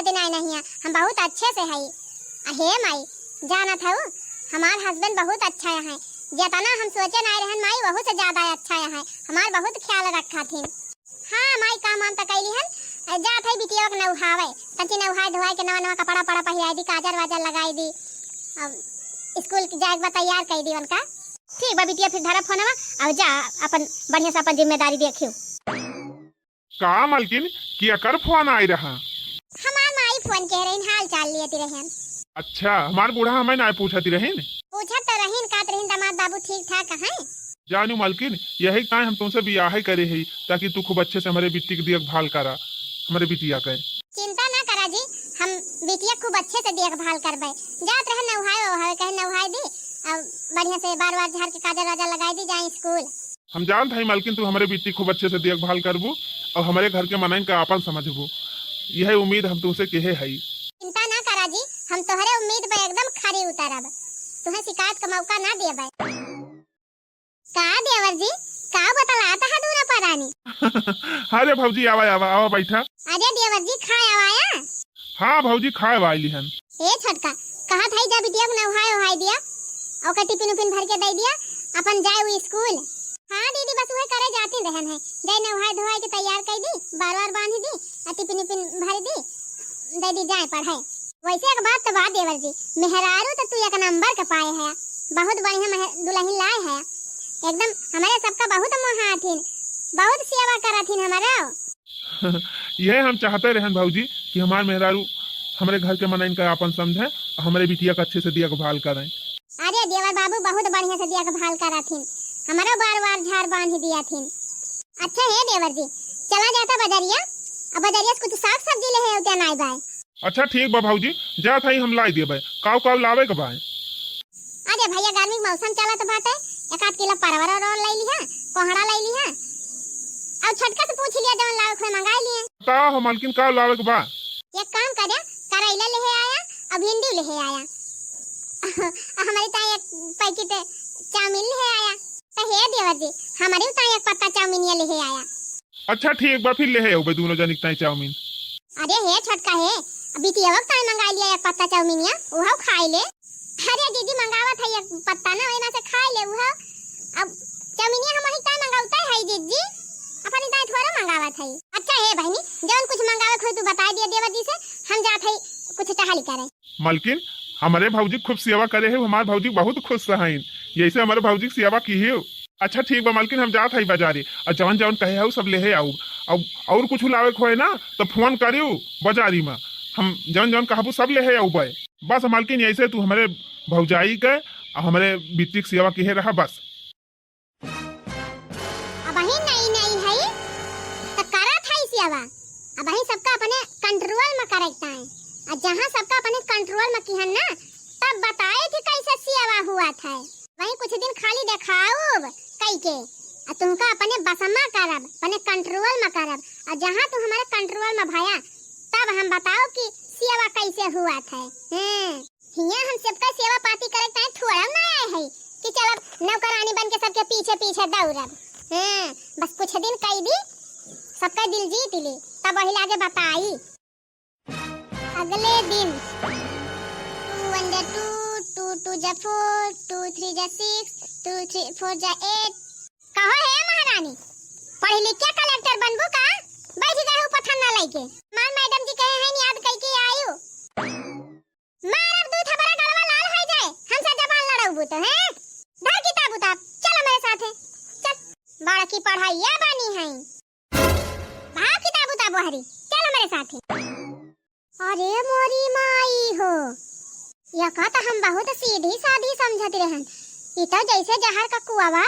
दिन आए नहीं है, हम बहुत अच्छे से है। अहे माई जाना था हमार हस्बैंड बहुत अच्छा है, जितना हम सोचे नहीं रहन माई वहु से ज्यादा अच्छा है, हमार बहुत ख्याल रखा थी। हाँ माई काम हम तक कैली हन, जा थे बिटिया के नहावे तंची नहाए धोए के नवा नवा कपड़ा पड़ा पहिराई दी, काजर वाजर लगाई दी, स्कूल जाए के तैयार कर दी उनका। ठीक बा बिटिया, फिर धरा फोनवा और जा अपन बढ़िया से अपन जिम्मेदारी देखियो। का मालकिन किया कर फोन आई रहा? हमार माई फोन कह रही हाल चाल लेती रहन। अच्छा हमार बूढ़ा हमें ना पूछती रहीन? पूछत तो रहीन का रहीन दामाद बाबू ठीक ठाक है? जानू मालकिन यही काम हम तुमसे ब्याह करे है ताकि तू खूब अच्छे से हमारे बिट्टी की देखभाल करा, हमारे बिटिया के। चिंता ना करा जी, हम बिटिया खूब अच्छे से देखभाल करबे। जात रहे नहाए वहाए कहे नहाए दी और बढ़िया से बार बार झाड़ के काजर वाजर लगाई दी, जाए स्कूल। हम जानते हैं मालकिन तू हमारे बिट्टी खूब अच्छे से देखभाल करबू और हमारे घर के मनइन का आपन समझबू, यही उम्मीद हम तुमसे कहे है। चिंता ना करा जी, हम तोहरे उम्मीद पे एकदम खरी उतरब, तुम्हें शिकायत का मौका ना देबे। का देवर जी का बतलाता है दूरा परानी? अरे भौजी आवा आवा आवा बैठा। अरे देवर जी खाए आया? हाँ भौजी खाए वाली हन। ए छटका कहा था जा बिटिया को नहाए वहाए दिया और का टिफिन उफिन भर के दे दिया, अपन जाए वो स्कूल। हाँ दीदी बस वही करे जाती रहन है, जाए नहाए धोए के तैयार कर दी, बार बार बांध दी और टिफिन उफिन भर दी, दे दी जाए पढ़े। वैसे एक बात तो बात देवर जी, मेहरारू तो तू एक नंबर का पाए है, बहुत बढ़िया दुल्हन लाए है, एकदम हमारे सबका बहुत मोहाथिन, बहुत सेवा कराथिन हमारा। यह हम चाहते रहन भौजी कि हमारे मेहरारू हमारे घर के मनइन का आपन समझे और हमारे बिटिया का अच्छे से देखभाल करें। अरे देवर बाबू बहुत बढ़िया से देखभाल कराथिन, हमारा बार बार झाड़ बांध दिया थी। अच्छा है देवर जी, चला जाता बजरिया, अब बजरिया से कुछ साग सब्जी ले है उतना नहीं बाय। अच्छा ठीक बा भौजी, जा था हम लाई देबे, काव काव लावे के बाय। अरे भैया गर्मी के मौसम चला तो बात है, एक आध किलो परवल और ले ली है, कोहड़ा ले ली है और छटका से पूछ लिया जवन लावे खोए मंगा लिए। बता हो मालकिन काव लावे के बा? एक काम करे, करेला ले आया और भिंडी ले आया हमारी ताई एक पैकेट चाउमीन ले आया। तो हे देवर जी हमारी ताई एक पत्ता चाउमीन ये ले आया। अच्छा ठीक बा, फिर ले आओ दोनों जन इतना चाउमीन। अरे हे छटका है, अभी तो वक्त ताई मंगा लिया एक पत्ता चाउमीन या वो खाए ले। अरे दीदी मंगावा था एक पत्ता ना वही ना से खाए ले वो, अब चाउमीन हम ही ताई मंगावता है दीदी, अपन ताई थोड़ा मंगावा था। अच्छा है बहनी, जवन कुछ मंगावे खोई तू बता दिया देवर जी से, हम जात है कुछ टहल करे। मालकिन हमारे भौजी खूब सेवा करे है, हमारे भौजी बहुत खुश रहें, जैसे हमारे भौजी की सेवा की है। अच्छा ठीक बा मालकिन, हम जात है बाजारे और जवन जवन कहे है सब ले आओ, और कुछ लावे खोए ना तो फोन करियो बाजारी में, हम जवन जवन कहबू सब ले आओ बे। बस मालकिन ऐसे तू हमारे भौजाई के और हमारे बिट्टी की सेवा की है रहा बस। अब ही नहीं है तो करा था सेवा, अब ही सबका अपने कंट्रोल में करता है, और जहाँ सबका अपने कंट्रोल में किहन ना तब बताए थे कैसे सेवा हुआ था। वही कुछ दिन खाली देखाओ कई के, और तुमका अपने बसमा करब, अपने कंट्रोल में करब, और जहाँ तू हमारे कंट्रोल में भया तब हम बताओ कि सेवा कैसे हुआ था। हिया हम सबका सेवा पाती करता है, थोड़ा ना आए है कि चलो नौकरानी बन के सबके पीछे पीछे दौड़ब। बस कुछ दिन कई दी सबका दिल जीत ली, तब वही लागे बताई। अगले दिन 2 1 2 2 2 जा 4 2 3 जा 6 2 3 4 जा 8। कहो है महारानी पढ़ लिख के कलेक्टर बनबू का? बैठ गए हो पथन ना लेके, मां मैडम जी कहे हैं याद कई के आयो। मारब दू थबरा गलवा लाल हो जाए, हमसे जबान लड़ाऊ तो है। धर किताब उताब चलो मेरे साथ, चल बड़ा की पढ़ाई या बानी है, भाव किताब उताब हरी चलो मेरे साथ। अरे मोरी माई हो, या का तो हम बहुत सीधी सादी समझत रहन, ई तो जैसे जहर का कुआवा।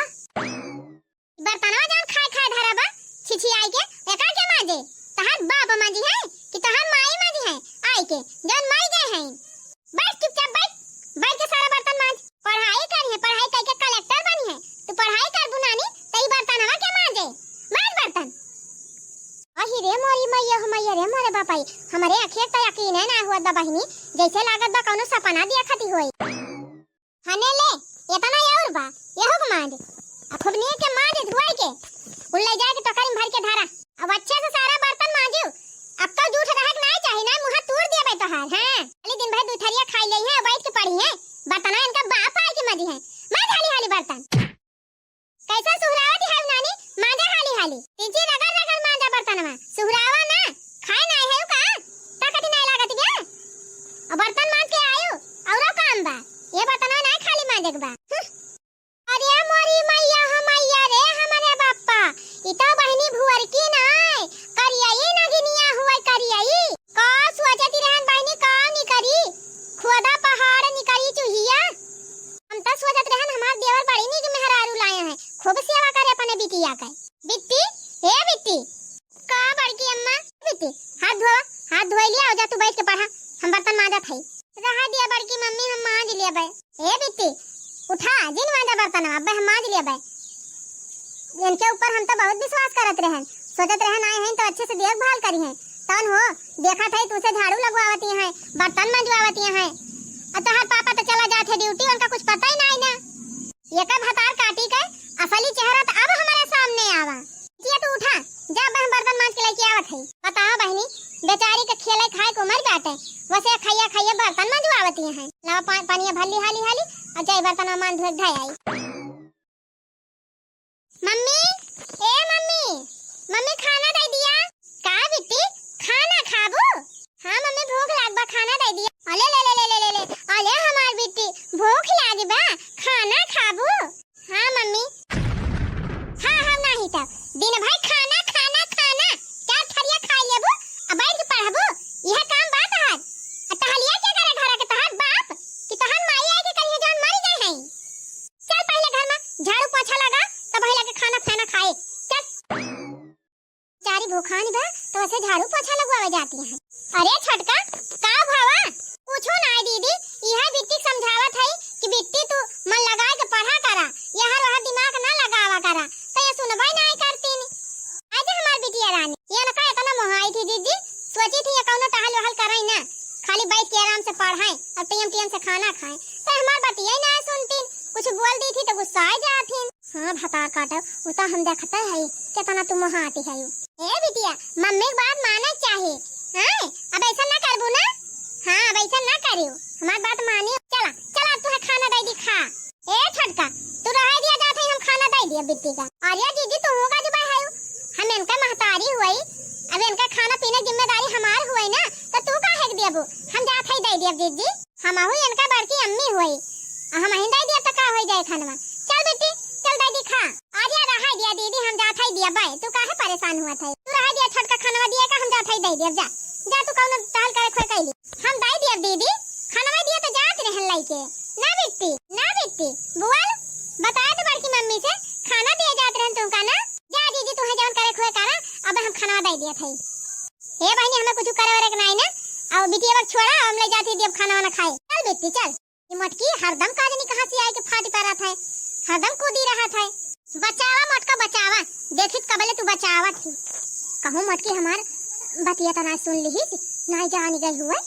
बर्तनवा जान खाए खाए धरबा छिछी आई के एका के माजे, तहार बाप माजी है कि तहार माई माजी है आई के जन माई गए हैं। बैठ चुपचाप बैठ, बैठ के सारा बर्तन माज, पढ़ाई करी है, पढ़ाई करके कलेक्टर बनी है, तू पढ़ाई कर बुनानी तई बर्तनवा के माजे, माज बर्तन। अहि रे मोरी मैया हो मैया रे मोरे बापाई, हमारे आंखें तो यकीन है ना हुआ बा बहिनी, जैसे लागत बा कौनो सपना देखती होई। हने ले इतना और बा यहो को माज, खुबनी के माज धुआई के उल्ले जाके टोकरी में भर के धारा, अब अच्छे से सारा बर्तन माजियो, अब तो झूठ रहक नहीं चाहिए ना मुंह तोड़ बर्तन सुहरावत है नानी माजा हाली हाली तीजी रगड़ रगड़ माजा बर्तन में सुहरावा ना खाए ना है का ताकत नहीं लागत गया अब बर्तन माज के आयो औरो काम बा ये बर्तन ना खाली माजे के बा अरे मोरी मैया हमैया रे हमारे बाप्पा इतो बहनी भुवर की नाय करियाई नगिनिया हुई करियाई का सोचती रहन बहनी काम नहीं करी खुदा पहाड़ नहीं करी चुहिया हम तो सोचत रहन हमार देवर बड़ी नी के मेहरारू लाए हैं खूब सेवा करे अपने बिटिया के बिट्टी हे बिट्टी का बड़की अम्मा बिट्टी हाथ धो लिया हो जा तू बैठ के पढ़ा हम बर्तन माजा थई रहा दिया बड़की मम्मी हम माज लिया बे हे बिट्टी उठा जिन माजा बर्तन अब हम माज लिया बे इनके ऊपर हम तो बहुत विश्वास करत रहन सोचत रहन आए हैं तो अच्छे से देखभाल करी हैं तन हो देखा था तुसे झाड़ू लगवावती हैं बर्तन मंजवावती हैं अतः पापा तो चला जाते ड्यूटी उनका कुछ पता ही नहीं ना ये का भतार काटी के असली चेहरा तो अब हमारे सामने आवा ये तो उठा जा बहन बर्तन मांज के लेके आवत है बताओ बहनी बेचारी के खेले खाए को मर जाते वैसे खैया खैया बर्तन मंजवावती हैं ना पानी भल्ली हाली हाली और जय बर्तन मान धो ढाई आई मम्मी ए मम्मी मम्मी खाना दे दिया का बिट्टी खाना खाबो हां मम्मी भूख लाग बा खाना दे दिया अले ले ले ले ले ले अले हमार बिट्टी भूख लागी बा खाना खाबो हां मम्मी हां हम नहीं त दिन भाई खाना खाना खाना चार थरिया खा लेबो अब बैठ के पढ़बो यह काम बात है तहलिया के करे घर के तहर बाप कि तहर माई आई के कहिए जान मर गए हैं चल पहले घर में झाड़ू पोछा लगा तब पहले के खाना खाना खाए चल चारी भूखानी बा तो ऐसे झाड़ू पोछा लगवावे जाती हैं अरे छटका का भावा पूछो ना दीदी यह बिट्टी समझावत है कि बिट्टी तू मन लगा के पढ़ा करा यह वह दिमाग ना लगावा करा तो ये सुनबई नहीं करती नी आज हमार बिटिया रानी ये ना का इतना मोहाई थी दीदी सोची थी ये कौनो टहल वहल करई ना खाली बैठ के आराम से पढ़ाई और टीएम से खाना खाए तो हमार बतिया ना सुनती कुछ बोल दी थी तो गुस्सा आ जाती हां भतार काटा वो तो हम देखते है कितना तू मोहाती है ए बिटिया मम्मी की बात मानना चाहिए हां अब ऐसा ना करबू ना हां अब ऐसा ना करियो हमार बात मानियो चला चला तू खाना दे दी खा ए छटका तू रह दिया जाते हम खाना दे दिया बिट्टी का अरे दीदी तू होगा जो भाई है हम इनका महतारी हुई अब इनका खाना पीने जिम्मेदारी हमार हुई ना तो तू का हेक देबू हम जात ही दे दिया दीदी हम हुई इनका बड़की अम्मी हुई हम ही दे दिया तो का हो जाए खाना चल बेटी चल दे दी खा आज या रहा दिया दीदी हम जात ही दिया बाय तू काहे परेशान हुआ था तू रहा दिया छटका खाना दिया का हम जात ही दे दिया जा जा तू कौन टहल करे खोई कैली हम दे दिया दीदी खाना दिया तो जात रहन लाइके ना बेटी बुआल बता तो बड़की मम्मी से खाना दिया जात रहन तुम का ना जा दीदी तू है जवन करे खोई करा अब हम खाना दे दिया थई हे बहनी हमें कुछ करे और नहीं ना अब बिटिया वक्त छोड़ा हम ले जाती देव खाना वाना खाए चल बेटी चल ये मटकी हरदम काजनी कहां से आई के फाटी पा रहा था हरदम कूदी रहा था बचावा मटका बचावा देखित कबले तू बचावा थी कहूं मटकी हमार बतिया तो ना सुन ली ना जानी गई हुआ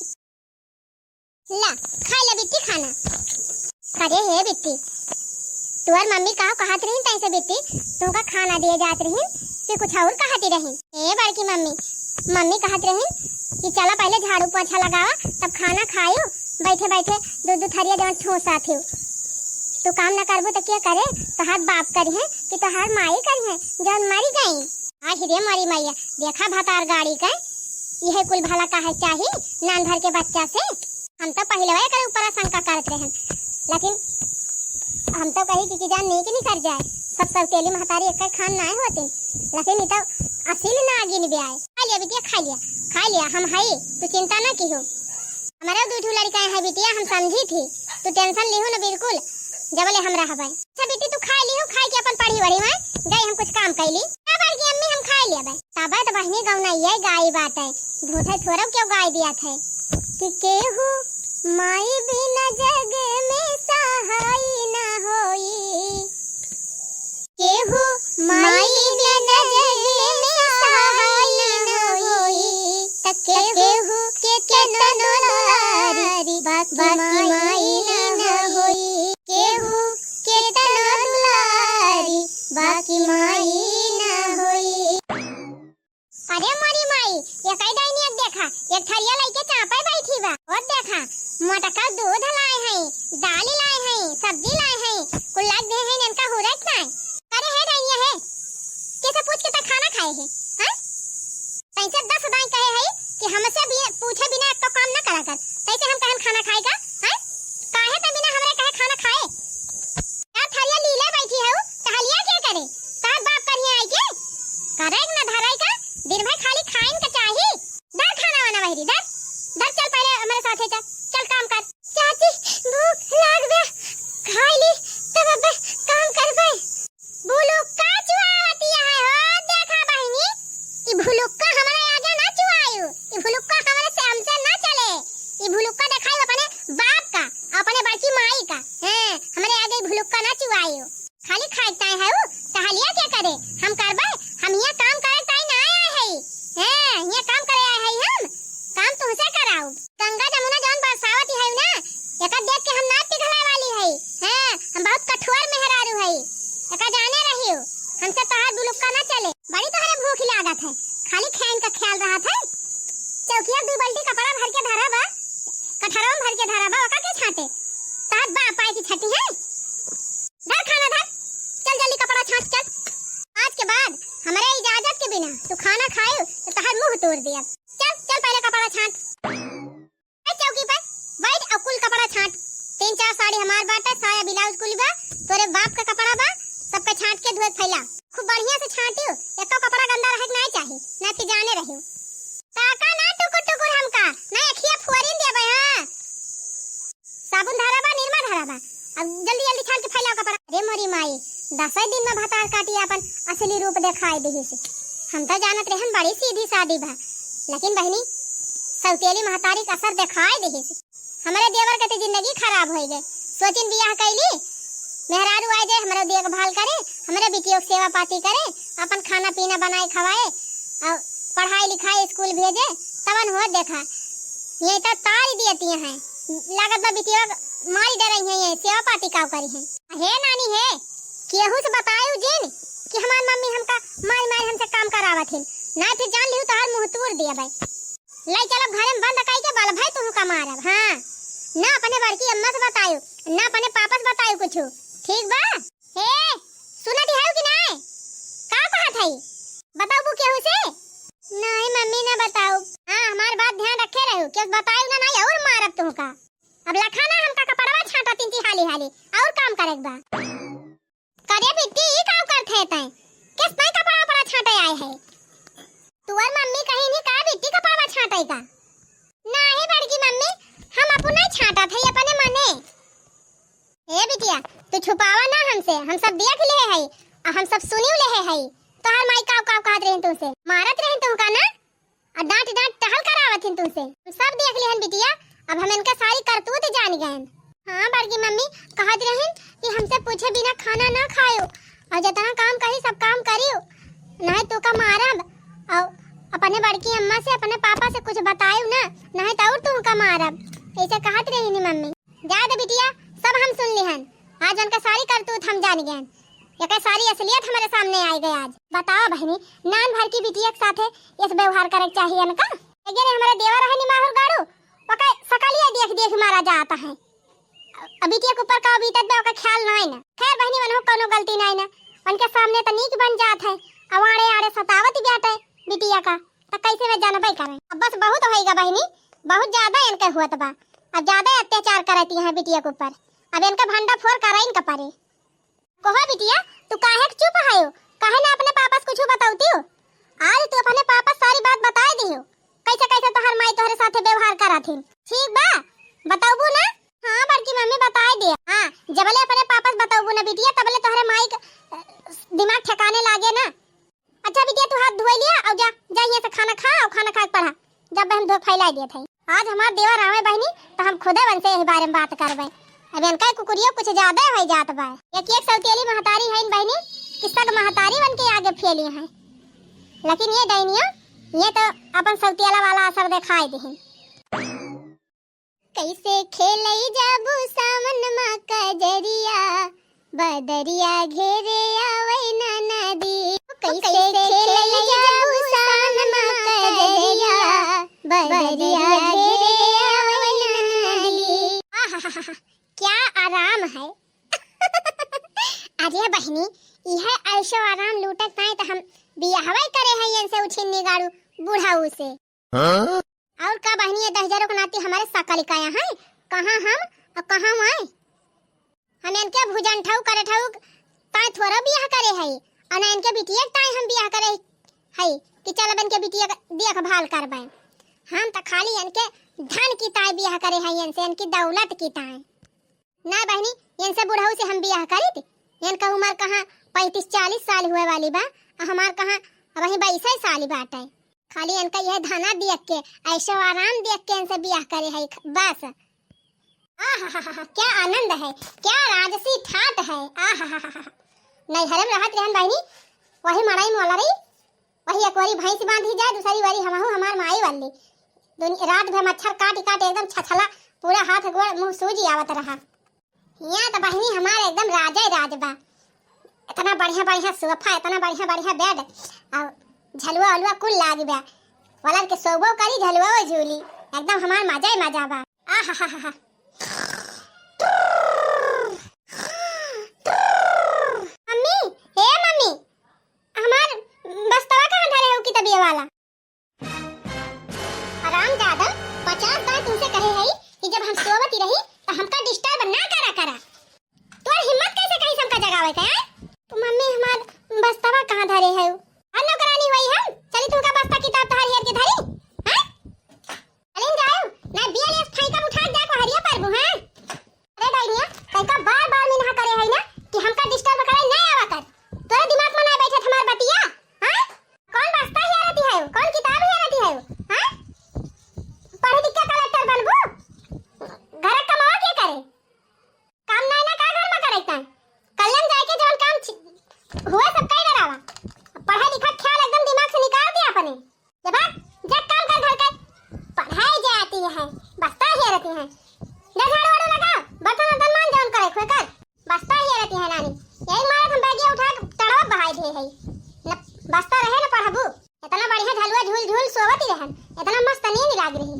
ला खा ले बेटी खाना अरे हे बेटी तू और मम्मी का कहत रही तैसे बेटी तुमका खाना दिए जात रही कि कुछ और कहती रही ए बड़की मम्मी कहत रही कि चला पहले झाड़ू पोछा लगावा तब खाना खायो बैठे बैठे दो थरिया जवन ठोसा थे तू काम ना करबो तो क्या करे तहार बाप करी है कि तहार माई करी है जवन मरी गई आज रे मरी मैया देखा भतार गाड़ी का यह कुल भला काहे चाही नान भर के बच्चा से हम तो पहले वे कर ऊपर शंका करते हैं लेकिन हम तो कही कि जान नहीं कर जाए सब तेली महतारी एक खान ना होते लेकिन इतना असील ना आगे नहीं आए खा लिया बिटिया खा लिया हम है तू चिंता ना की हो हमारा दूठू लड़का है बिटिया हम समझी थी तू टेंशन लिहो ना बिल्कुल जबले हम रह भाई अच्छा बेटी तू खा लियो खाई के अपन पढ़ी वढ़ी में गई हम कुछ काम कैली क्या बार की अम्मी हम खा लिया भाई तब तो बहनी गौना ये गाय बात है धोथे थोड़ा क्यों गाय दिया था कि केहू माई बिना जग में सहाय ना होई केहू माई बिना जग में सहाय ना होई तके केहू के केतनो दुलारी बाकी माई ना होई केहू केतनो दुलारी बाकी माई ना होई अरे मोरी माई ये कई डाइनी देखा एक थरिया लेके चापे बैठी बा और देखा मोटका दूध लाए हैं दाल लाए हैं सब्जी लाए हैं कुल लाग दे हैं इनका हुरत ना अरे है आए हैं हैं? तैसे 10 दाई कहे है कि हमसे भी पूछे बिना एक तो काम न करा कर, तैसे हम कहन खाना खाएगा हैं? काहे त बिना हमरे कहे खाना खाए? क्या थरिया लीले बैठी है टहलिया क्या करे? तार बाप करिए आई के करे न धराई का दिन भर खाली खाइन के चाही। दर खाना वाना बहरी दर दर चल पहले हमारे साथे चल काम कर। चाची भूख लाग गया खाई ली तब अब काम कर बे। भुलुक्का चुआवती है हो देखा बहनी, ई भुलुक्का हमारे आगे ना चुआयु, ई भुलुक्का हमारे से हमसे ना चले, ई भुलुक्का दिखाई अपने बाप का अपने बड़की माई का हैं, हमारे आगे भुलुक्का ना चुआयु। खाली खाइता है वो टहलिया क्या करे? हम करबे, हम यहाँ काम करे ताई ना आए है हैं, यहाँ काम करे आए है हम, काम तुमसे कराऊ। गंगा जमुना जौन बरसावती है ना एका देख के हम ना पिघले वाली है हैं, हम बहुत कठोर मेहरारू है एका जाने रहियो, हमसे तहार बुलुक्का ना चले। बड़ी तोहरे भूख लागत है खाली खाइन का ख्याल रहत है। चौकिया 2 बाल्टी कपड़ा भर के धरा बा, कठरवा में भर के धरा बा, ओका के छाटे तहार बाप आई की छठी है। धर खाना धर, चल जल्दी कपड़ा छाट चल। आज के बाद हमारे इजाजत के बिना तू खाना खाए तो तहार मुंह तोड़ दिया। चल चल पहले कपड़ा छाट, चौकी पर बैठ और कुल कपड़ा छाट। 3-4 साड़ी हमार बाटा, साया ब्लाउज कुल बा, तोरे बाप का कपड़ा बा, सबका छाट के धोए फैला खूब बढ़िया से छाटियो, एको कपड़ा गंदा रहे नहीं चाहिए ना कि जाने रहियो। ताका ना टुकुर टुकुर हमका ना अखिया फुअरिन देबे। हां साबुन धरा बा, निरमा धरा बा, अब जल्दी जल्दी छाट के फैलाओ कपड़ा। अरे मोरी माई 10 दिन में भतार काटी अपन असली रूप दिखाई देही से। हम तो जानत रहन बड़ी सीधी सादी बा, लेकिन बहनी सौतेली महतारी का असर दिखाई देही से हमारे देवर के जिंदगी खराब हो गई। सोचिन बियाह कैली मेहरारू आए जाए हमारे देखभाल करे, हमारे बिटियों की सेवा पाती करे, अपन खाना पीना बनाए खवाए और पढ़ाई लिखाई स्कूल भेजे, तबन हो देखा ये तो तार देती हैं लागत बा बिटिया मारी डर रही है, ये सेवा पाती का करी है। हे नानी है केहू से बतायू जिन कि हमार मम्मी हमका मार हमसे काम करावत है ना, फिर जान लियो तोहार मुंह तोड़ दिया भाई। लाई चलो घर में बंद काई के बाल भाई तू का मारब। हां ना अपने बड़की अम्मा से बतायू ना अपने पापा से बतायू कुछ, ठीक बा? हे सुनत है कि नहीं? का कहत है बताऊ केहू से? नहीं मम्मी ना बताऊ। हां हमार बात ध्यान रखे रहू कि बतायू ना नहीं और मारब तू का। अब लखाना हमका कपड़वा छाटा तीन हाली हाली और काम करेक बा। करे बिट्टी ई काम करथे तय किस नहीं कपड़ा पड़ा छाटे आए है तुअर मम्मी कहीं नहीं का बिट्टी कपड़ा छाटे का? नहीं बड़की मम्मी हम अपन नहीं छाटा थे अपने मने। ए बिटिया तू छुपावा ना हमसे, हम सब देख ले है और हम सब सुनियो ले है तोहर माई काव काव कहत रहे तुमसे, मारत रहे तुम का ना और डांट डांट टहल करावत हैं तुमसे, हम सब देख ले हन बिटिया। अब हम इनका सारी करतूत जान गए। हां बड़की मम्मी कहत रहे कि हमसे पूछे बिना खाना ना खायो और जितना काम कही सब काम करियो, नहीं तो का मारब और अपने बड़की अम्मा से अपने पापा से कुछ बतायो ना, नहीं तो और तू का मारब, ऐसे कहत रही नी मम्मी। जा दे बिटिया सब हम सुन लिहन, आज उनका सारी करतूत हम जान गए, एक सारी असलियत हमारे सामने आई गई आज। बताओ बहनी नान भर की बिटिया के साथे इस व्यवहार करे चाहिए ना का? अगर हमारे देवर है नी माहुर गाड़ू ओके सकलिया देख देख मारा जाता है, बिटिया के ऊपर का बीतत बा ओका ख्याल नहीं ना। खैर बहनी मनहो कोनो गलती नहीं ना, उनके सामने तो नीक बन जात है, अवाड़े आड़े सतावत जात है बिटिया का, तो कैसे में जानबे करे। अब बस बहुत होएगा बहनी, बहुत ज्यादा इनके हुआ बा, अब ज्यादा अत्याचार करती हैं बिटिया के ऊपर, अब इनका भंडा फोड़ कराइन का परे। कहो बिटिया तू काहे चुप है, काहे ना अपने पापा से कुछ बताउती हो? आज तू अपने पापा सारी बात बता दियो कैसे कैसे तोहर माई तोहरे साथे व्यवहार करथिन, ठीक बा? बताऊबू ना? हां बड़की मम्मी बता दे। हां जबले अपने पापा से बताऊबू ना बिटिया तबले तोहरे माई का दिमाग ठिकाने लागे ना। अच्छा बिटिया तू हाथ धोई लिया और जा जाइए से खाना खा और खाना खा के पढ़ा, जब हम धो फैला दिए थे। आज हमार देवर आवे बहनी तो हम खुदे बन से इस बारे में बात करबे, अब इनका कुकुरियो कुछ ज्यादा हो जात बा। एक सौतेली महतारी है बहनी कि सग महतारी बन के आगे फैली है, लेकिन ये दैनिया ये तो अपन सौतेला वाला असर दिखाई दे। कैसे खेलई जाबू सावन मा कजरिया बदरिया घेरे आवे ना नदी, कैसे खेलई जाबू सावन मा कजरिया बदरिया घेरे आवे ना नदी। आहा क्या आराम है। अरे बहनी यह ऐशो आराम लूटत नहीं तो हम बियाहवाई करे है इनसे उछिन्नी गाड़ू बूढ़ाऊ से। और का बहनी ये 10,000 को नाती हमारे सकलिकाया है कहाँ हम और कहाँ आए। हम इनके भुजन ठाऊ करे ठाऊ ताई थोड़ा बियाह करे है और ना इनके बिटिया ताई हम बियाह करे है कि चल अब इनके बिटिया देख भाल करबे। हम तो खाली इनके धन की ताई बियाह करे है इनसे इनकी दौलत की ताई ना बहनी। इनसे बुढ़ाऊ से हम बियाह करी थी। इनका उम्र कहाँ 35-40 साल हुए वाली बा और हमार कहाँ वही 22 साल बाटे। खाली इनका यह धना देख के ऐशो आराम देख के इनसे बियाह करे है बस। क्या आनंद है, क्या राजसी ठाट है। नहीं हरम रहत रहन बहनी वही मड़ाई मोला रही वही एक वारी भैंस बांधी जाए दूसरी वारी हमहू हमार माई वाली रात भर मच्छर काट काट एकदम छछला पूरा हाथ गोड़ मुंह सूजी आवत रहा। यहाँ तो बहनी हमारे एकदम राजा ही राज बा। इतना बढ़िया बढ़िया सोफा इतना बढ़िया बढ़िया बेड और झलुआ अलुआ कुल लागी बा वाला के सोबो करी झलुआ वो झूली एकदम हमार मजा ही मजा बा। मम्मी हे मम्मी हमार बस्तवा कहाँ धरे हो की तबिया वाला। आराम ज्यादा 50 बार तुमसे कहे है कि जब हम सोवती रही तो हमका डिस्टर्ब ना करा। तोर हिम्मत कैसे कहीं सबका जगावे के तो मम्मी हमार बस्तवा कहाँ धरे है अन्नो करानी हुई हम चली तुमका बस्ता किताब तहार हेर के धरी हैं चलिन जाओ ना बीएलएफ फाई का उठा जा को हरिया परबू हैं। अरे डाइनिया तैका बार-बार मिनहा करे है ना कि हमका डिस्टर्ब करे ना आवा कर। तोरे दिमाग में ना बैठे हमार बतिया हैं। कौन बस्ता हेरती है कौन किताब हेरती है हैं। पढ़ लिख के कलेक्टर बनबू घर कमावा के करे काम ना का घर में करैता कल्याण जाए के जौन काम हुआ सब कई डरावा पढ़ा लिखा ख्याल एकदम दिमाग से निकाल दिया अपने जब काम कर घर के पढ़ाई जाती है बस्ता हेरती है झाड़ू वाड़ू लगा बर्तन वर्तन मान जौन करे खोए कर बस्ता हेरती है नानी यही मारे हम बैगिया उठा के तड़वा बहाई दे है न बस्ता रहे न पढ़बू इतना बढ़िया झलुआ झूल झूल सोवती रहन इतना मस्त नींद लाग रही।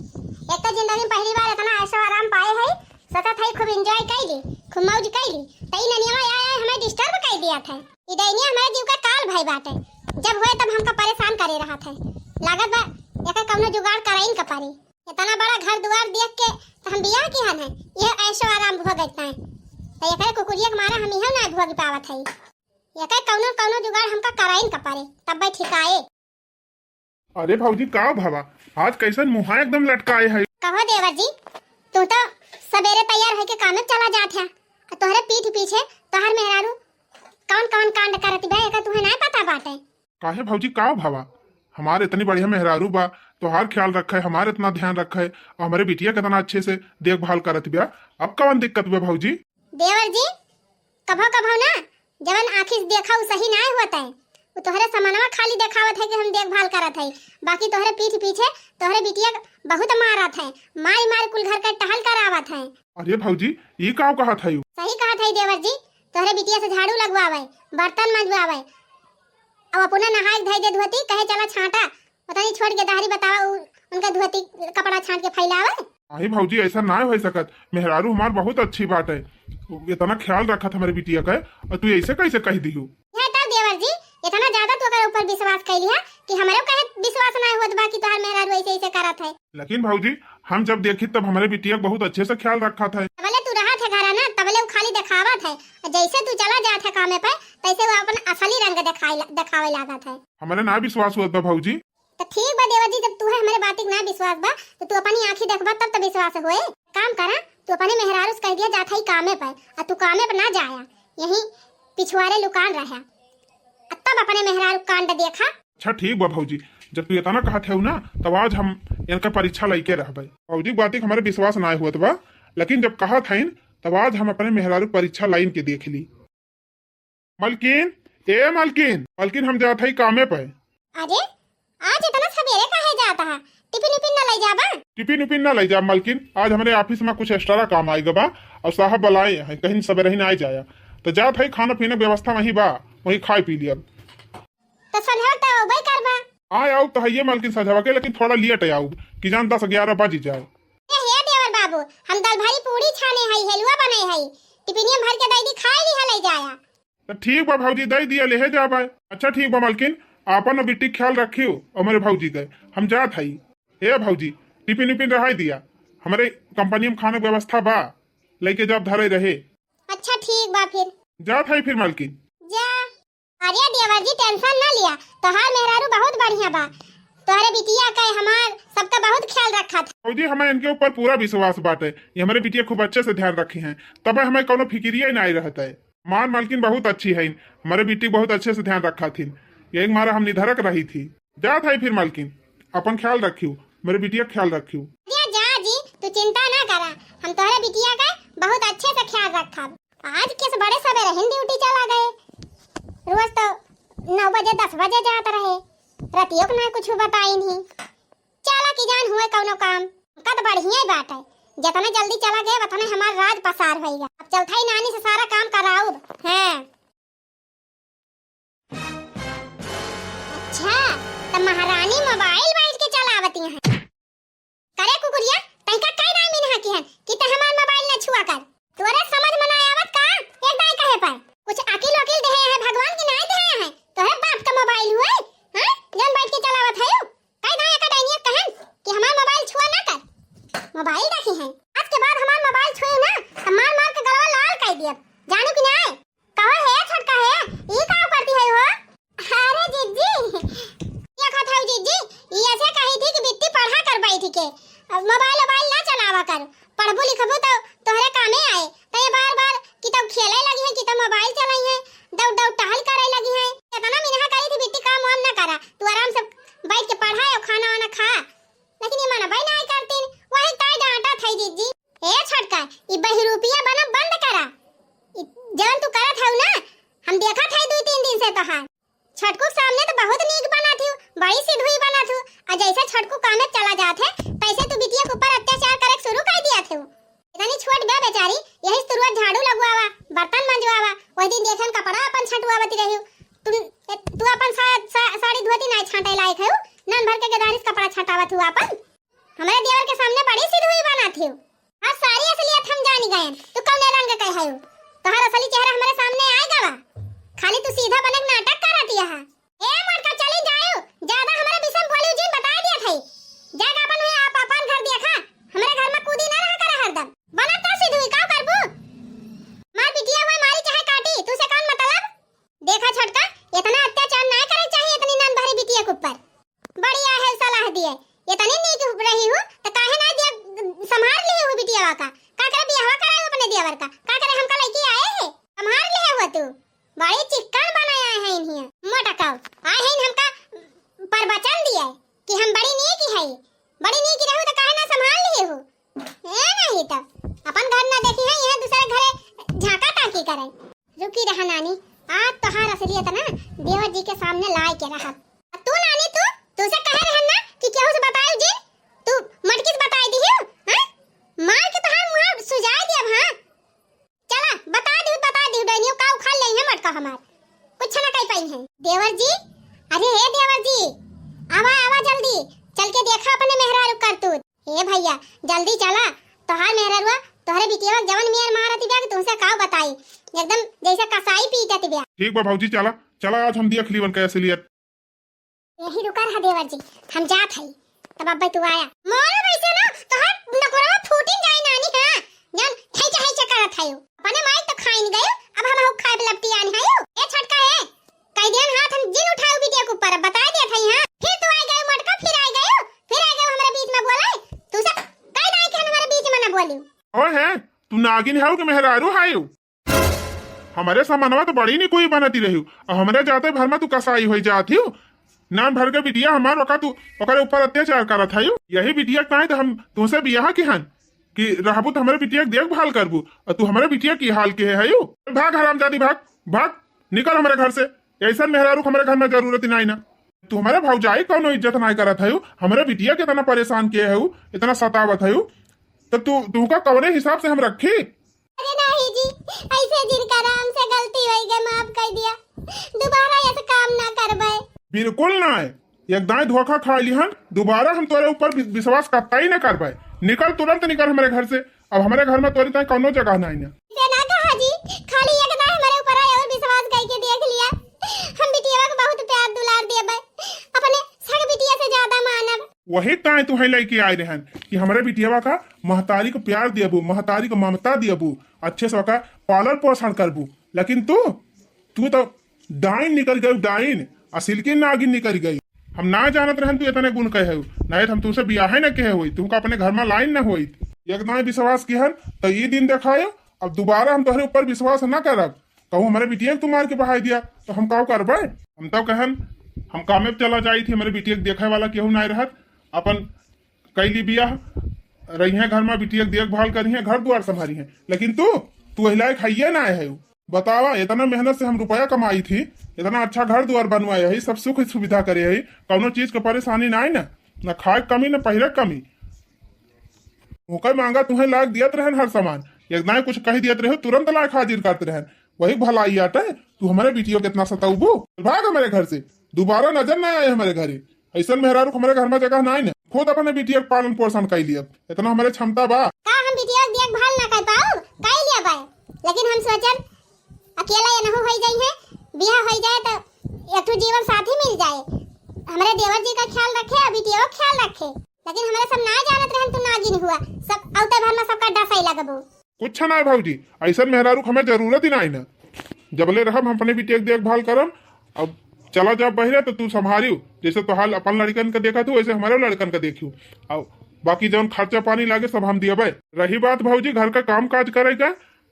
एक तो जिंदगी में पहली बार इतना ऐशो आराम पाए है सोचा था खूब एंजॉय कैली खूब मौज कैली तई ननिया आया हमें डिस्टर्ब कर दिया था। ई दैनिया हमारे जीव का काल भाई बाटे जब हुए तब हमका परेशान करे रहा था। लागत बा एका कौनो जुगाड़ कराइन का पारी इतना बड़ा घर द्वार देख के तो हम बियाह की हन है यह ऐशो आराम भोगत है तो एकरे कुकुरिया के मारा हम इहो ना भोग पावत है। एका कौनो कौनो जुगाड़ हमका कराइन का पारे तब भाई ठिकाए। अरे भाऊजी का भावा आज कैसन मुहा एकदम लटकाए है। कहो देवर जी तू तो सवेरे तैयार है के कामे चला जात है तोहरे पीठ पीछे तोहर मेहरारू कौन कौन कांड करती बा एका तुहे ना पता बाटे। काहे भाऊजी का भावा हमारे इतनी बढ़िया मेहरारू बा तोहार ख्याल रखा है हमारे इतना ध्यान रखा है और हमारे बिटिया के इतना अच्छे से देखभाल करत बा अब कौन दिक्कत बा भाऊजी। देवर जी कभो कभो ना जवन आखिर देखा सही ना होता है वो तोहरे समानवा खाली देखावत है कि हम देखभाल करत है बाकी तोहरे पीठ पीछे तोहरे बिटिया बहुत मारत है मार कुल घर का टहल करावत है। अरे भाऊजी ये का कहा था यू सही कहा था देवर जी तोहरे बिटिया से झाड़ू लगवावे बर्तन मंजवावे अब अपना नहाए धोई दे धोती कहे चला छांटा पता नहीं छोड़ के दाहरी बतावा उनका धोती कपड़ा छांट के फैलावे। अरे भाऊजी ऐसा ना हो सकत मेहरारू हमार बहुत अच्छी बात है इतना ख्याल रखा था मेरे बिटिया का और तू ऐसे कैसे कह दियो। देवर जी इतना ज्यादा तो कर ऊपर विश्वास कर लिया कि हमारे कहे विश्वास ना होत बा कि तोहर मेहरारू ऐसे ऐसे करत है। लेकिन भाऊजी हम जब देखी तब हमारे बिटिया बहुत अच्छे से ख्याल रखा था। तबले तू रहा था घरा ना तबले वो खाली दिखावत है जैसे तू चला जात है कामे पे तैसे वो अपन असली रंग दिखावे लागत है। हमारे ना विश्वास हुआ भाऊजी तो ठीक बा देवर जी जब तू है हमारे बात ना विश्वास बा तो तू अपनी आंखें देखबा तब तो विश्वास होए। काम करा तू अपने मेहरारू से कह दिया जात है कामे पे और तू कामे पे ना जाया यही पिछवाड़े लुकान रहा तब अपने मेहरारू कांड देखा। अच्छा ठीक बा भाऊजी जब तू इतना कहा थे ना तब आज हम इनका परीक्षा लेके रहबे। भाऊजी बात हमारे विश्वास ना हुआ बा लेकिन जब कहा था तब आज हम अपने मेहरारू परीक्षा लाइन के देख ली। मलकिन ए मलकिन हम जाते हैं कामे पे। अरे आज इतना सवेरे काहे जाता है टिफिन उपिन ना ले जाबा। टिफिन उपिन ना ले जा मलकिन आज हमारे ऑफिस में कुछ एक्स्ट्रा काम आएगा बा और साहब बुलाए हैं कहीं सवेरे ही ना जाया तो जात है खाना पीना व्यवस्था वही बा वही खाए पी लिया तो संध्या तो वही करबा। आओ तो है ये मलकिन सजावा के लेकिन थोड़ा लेट आओ कि जान 10-11 बज जाए। हे देवर बाबू हम दाल भारी पूरी छाने हई हलवा बनाए हई टिफिनिया भर के दई दी खाए ली हले जाया। तो ठीक बा भाऊजी दई दिया ले जाबा। अच्छा ठीक बा मलकिन आपन बेटी ख्याल रखियो और मेरे भौजी के हम जात हई। ए भौजी टिफिन उपिन रहा दिया, हमारे कंपनी में खाने की व्यवस्था बा, लेके जब धरे रहे। अच्छा ठीक बा फिर जात हई फिर मालकिन। जा। अरे देवर जी टेंशन ना लिया, तोहार मेहरारू बहुत बढ़िया बा, तोहरे बिटिया का हमार सबका बहुत ख्याल रखा था। भौजी हमें इनके ऊपर पूरा विश्वास बाटे, ये हमारे बिटिया खूब अच्छे से ध्यान रखी हैं, तब हमें कोनो फिक्रिया नहीं रहता है। मार मालकिन बहुत अच्छी है, हमारे बेटी बहुत अच्छे से ध्यान रखा थी, यही मारा हम निधरक रही थी। जात है फिर मालकिन, अपन ख्याल रखियो, मेरे बिटिया ख्याल रखियो। जा जी तू चिंता ना करा, हम तोहरे बिटिया का बहुत अच्छे से ख्याल रखा। आज किस बड़े सवेरे हिंदी ड्यूटी चला गए, रोज तो 9 बजे 10 बजे जाता रहे, रतियों को ना कुछ बताई नहीं। चला की जान हुए कौनो काम का तो बढ़िया ही बात है, जितना जल्दी चला गए उतना हमारा राज पसार होएगा। अब चौथाई नानी से सारा काम कराऊं हैं। अच्छा तो महारानी मोबाइल बैठ के चलावती हैं। करे कुकुरिया तैका कई दाई मिनहा की है कि ते हमार मोबाइल न छुआ कर, तोरे समझ में ना आवत का एक दाई कहे पर कुछ अकील वकील दे है भगवान की नहीं दे है, तो है बाप का मोबाइल हुए हैं जन बैठ के चलावत है। कई दाई का डाइनियत कहन कि हमार मोबाइल छुआ ना कर, मोबाइल रखी है आज के बाद हमार मोबाइल छुए ना तो मार मार के गलवा लाल कर दिया, जानू कि नहीं। कहो है छोटका है ये काम करती है हो। अरे जीजी ये खाता है जीजी, ये ऐसे कही थी कि बिट्टी पढ़ा कर बैठी के मोबाइल ना चलावा कर, पढ़बो लिखबो तो तोहरे कामे आए, तो ये बार बार कि तब खेले लगी है कि तब मोबाइल चलाई है, दौड़ दौड़ टहल करे लगी है। इतना मिनहा करी थी बिट्टी काम वाम ना करा, तू आराम से बैठ के पढ़ा और खाना वाना खा, लेकिन ये माना भाई नहीं करती, वही ताई डांटा था जीजी। ए छटका ये बहिरूपिया बना बंद करा, जन तू करत है ना हम देखा था 2-3 दिन से तोहार छटकू सामने तो बहुत नीक बना थी, बड़ी सी धुई बना थी, और जैसे छटकू काम में चला जात है पैसे तू बिटिया के ऊपर अत्याचार करे शुरू कर दिया थे। इतनी छोट बे बेचारी, यही तुरंत झाड़ू लगवावा बर्तन मंजवावा, वही दिन देखन कपड़ा अपन छटवावती रही, तू अपन साड़ी धोती नहीं छांटे लायक है, नन भर के गदारिस कपड़ा छटावत हुआ अपन हमारे देवर के सामने बड़ी सी धुई बना थी। अब सारी असलियत हम जान गए, तू कौन रंग का है, तोहर असली चेहरा हमारे सामने आएगा वा, खाली तू सीधा बने नाटक करत है। ए मरका चली जाओ, ज्यादा हमारे विषय में बोली जी बता दिया था, जाग अपन हुए आप अपन घर देखा, हमारे घर में कूदी ना रहा करे हरदम, बना तो सीधे का करबू, मार बिटिया हुआ मारी चाहे काटी, तू से कौन मतलब। देखा छटका इतना अत्याचार ना करे चाहिए, इतनी नन भरी बिटिया के ऊपर बढ़िया है सलाह दिए, इतनी नीक रही हूं तो काहे ना दिया संभाल ली हूं बिटिया का करे बियाह कराए अपने देवर का करे हमका लड़की आए है संभाल ले हुआ तू, बड़ी चिक्कन बनाया है इन्हीं मोटा काऊ आए हैं हमका प्रवचन दिया है कि हम बड़ी नेक है, बड़ी नेक रहू तो काहे ना संभाल लिए हो, ए नहीं तो अपन घर ना देखी है यहां दूसरे घरे झाका ताकी करे। रुकी रहा नानी, आज तोहार असलियत ना देवर जी के सामने लाए के रहा। तू नानी तू से कह रहन ना कि केहू से बतायो जी, तू मटकी से बताई दी हो हैं, मार के तोहार मुंह सुजाय दिया। हां चला बता दी डनियो का उखाड़ ले है मटका हमार कुछ ना कह पाई है। देवर जी अरे हे देवर जी आवा जल्दी चल के देखा अपने मेहरारू करतूत। हे भैया जल्दी चला, तोहार मेहरारुआ तोहरे बिटिया जवन मेर मारती बा तुमसे का बताई, एकदम जैसे कसाई पीटती बा। ठीक बा भौजी चला चला, आज हम देख लीवन कैसे लिया। यही रुका रहा देवर जी, हम जात हई तब अब तू आया मोर वैसे ना तोहार नकोरवा फूटी जाई नानी। हां जन है करत हयो अपने माई तो खाइन गयो, अब हम खाए लपटी आनी हयो। ए छटका है कई दिन हाथ हम जिन उठाओ बिटिया के ऊपर बता दिया था। हां फिर तू आ गयो मटका, फिर आ गयो हमारे बीच में बोले, तू सब कई दाई के हमारे बीच में ना बोलियो। ओए है तू नागिन है कि मेहरारू हायो, हमारे सामानवा तो बड़ी नहीं कोई बनती रही, और हमारे जाते भर में तू कसाई हो जाती हो, नान भर के बिटिया हमार वका तू ओकरे ऊपर अत्याचार करत है। यही बिटिया काहे तो हम तुमसे बियाह की हन कि रहबू तो हमारे बिटिया की देखभाल करबू, और तू हमारे बिटिया की हाल के है यो। भाग हरामजादी भाग भाग निकल हमारे घर से, ऐसा मेहरारू हमारे घर में जरूरत ही नहीं ना। तू हमारे भौजाई कौनो इज्जत नहीं करत है, हमारे बिटिया के इतना परेशान किए है, इतना सतावत है, तो तू का कौने हिसाब से हम रखी। अरे नहीं जी ऐसे जिनका नाम से गलती हो गई माफ कर दिया, दोबारा ऐसा काम ना करबे। बिल्कुल ना है, एक दाई धोखा खा ली हन, दोबारा हम तोरे ऊपर विश्वास करता ही ना करबे। निकल तुरंत निकल हमारे घर से, अब हमारे घर में तोरी कौनो जगह नहीं ना। ना कहा जी खाली एक दाई हमारे ऊपर आया और विश्वास करके देख लिया, हम बिटिया को बहुत प्यार दुलार देबे, वही ताए तुम्हें लेके आए रहन कि हमारे बिटियावा का महतारी को प्यार दियबू, महतारी को ममता दियबू, अच्छे से का पालन पोषण करबू। लेकिन तू तो डाइन निकल गई, डाइन असिल नागिन निकल गई। हम ना जानत रहन तू इतने गुण कहे हो, नहीं हम तुमसे बियाह न कहे हुई, तुमका अपने घर में लाइन न हुई। एक ना विश्वास किहन तो ये दिन दिखायो, अब दोबारा हम तुम्हारे ऊपर विश्वास न करब। कहूँ हमारे बिटिया तुम मार के बहाई दिया तो हम का करब। हम तो कहन हम कामे पे चला जाई थी, हमारे बिटिया देखे वाला केहू ना रहत, अपन कैली बियाह रही है घर में, बिटिया देखभाल करी है, घर द्वार संभारी है। लेकिन तू हिलाए खाइए ना है। बतावा इतना मेहनत से हम रुपया कमाई थी, इतना अच्छा घर द्वार बनवाए है, सब सुख सुविधा करे है, कौनो चीज के परेशानी ना है न खाए कमी न पहले कमी। मुकर मांगा तुम्हें लायक दियत रहन हर सामान, एक ना कुछ कही दियत रहे तुरंत लायक हाजिर करते रहन। वही भलाई आटे तू हमारे बिटियों कितना सताऊबू। भाग हमारे घर से, दोबारा नजर ना आए हमारे घरे। ऐसा मेहरारू हमारे घर में जगह ना खुद अपने बिटिया पालन पोषण कर लिया, इतना हमारे क्षमता बा का हम बिटिया देखभाल ना कर पाऊ कर लिया बा। लेकिन हम सोचन अकेला ये न हो जाई है, बियाह हो जाए तो एक तो जीवन साथी मिल जाए, हमारे देवर जी का ख्याल रखे, बिटिया का ख्याल रखे। लेकिन हमारे सब ना जानत रहन तू नागिन हुआ, सब औते भर में सबका डसाई लगबो। कुछ ना भाऊजी, ऐसा मेहरारू हमें जरूरत ही नहीं ना। जबले रहम हम अपने बिटिया देखभाल करम, अब चला जा बहरे तो तू संभालियो, जैसे तो हाल अपन लड़कन का देखा तू वैसे हमारे लड़कन का देखियो, और बाकी जौन खर्चा पानी लागे सब हम दिया। रही बात भाऊजी घर का काम काज करेगा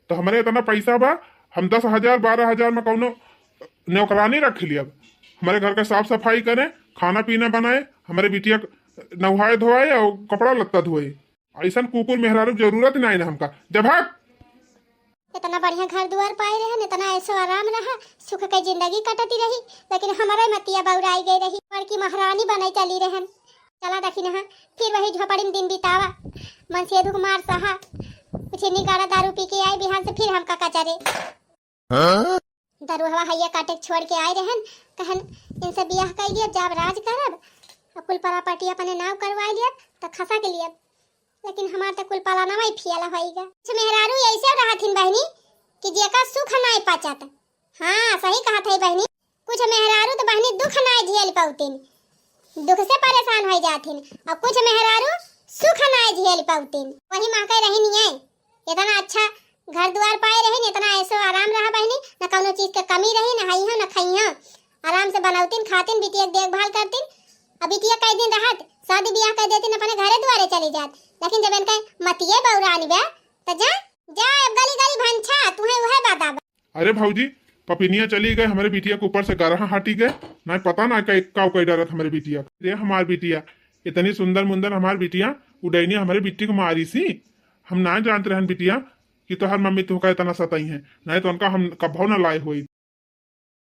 तो हमारे इतना पैसा बा, हम 10,000 12,000 में कौनो नौकरानी रख लिया। हमारे घर का साफ सफाई करें, खाना पीना बनाए, हमारे बिटिया नहाए धोए और कपड़ा लत्ता धोए। ऐसा कुकुर मेहरारू जरूरत नहीं ना हमका। जब इतना बढ़िया घर दुआर पाए रहे, इतना ऐसो आराम रहा, सुख के जिंदगी कटती रही। लेकिन हमारे मतिया बउराई गई रही, बड़की महारानी बनाई चली रहन। चला देखी ना फिर वही झोपड़ी में दिन बितावा, मन से दुख मार सहा, चिन्नी गाड़ा दारू पी के आए बिहान से फिर हम का कचरे दारू हवा हैया काटे छोड़ के आए रहन। कहन इनसे बियाह कर लिया, जब राज करब कुल प्रॉपर्टी अपने नाम करवा लिया तो खसा के लिए। लेकिन हमार तो कुल पाला ना फियाला होइगा। मेहरारू ऐसे रहथिन बहनी कि जेका सुख नाय पाचत। हाँ सही कहा थे बहनी, कुछ मेहरारू तो बहनी दुख नाय झेल पाउतिन, दुख से परेशान हो जाथिन, और कुछ मेहरारू सुख नाय झेल पाउतिन। वही मां कह रही नहीं है, इतना अच्छा घर द्वार पाए रही, इतना ऐसो आराम रहा बहनी, न कोनो चीज के कमी रही, न हई न खई, आराम से बनाउतिन खातिन, बिटिया देखभाल करतिन। अब बिटिया कई दिन रहत, शादी ब्याह कर देतिन, अपने घरे द्वारे चली जात। लेकिन जब इनका मतिये बउरानी बे तो जा अब गली गली भंछा तुम्हें वह बता। अरे भाऊजी पपिनिया चली गए, हमारे बिटिया के ऊपर से गरहा हटी गए, ना पता ना कई डरत हमारे बिटिया। ये हमारी बिटिया इतनी सुंदर मुंदर हमारी बिटिया उडैनी हमारे बिट्टी को मारी सी। हम ना जानते रहन बिटिया कि तो हर मम्मी तुमका इतना सताई है, नहीं तो उनका हम कभो न लाए हुई।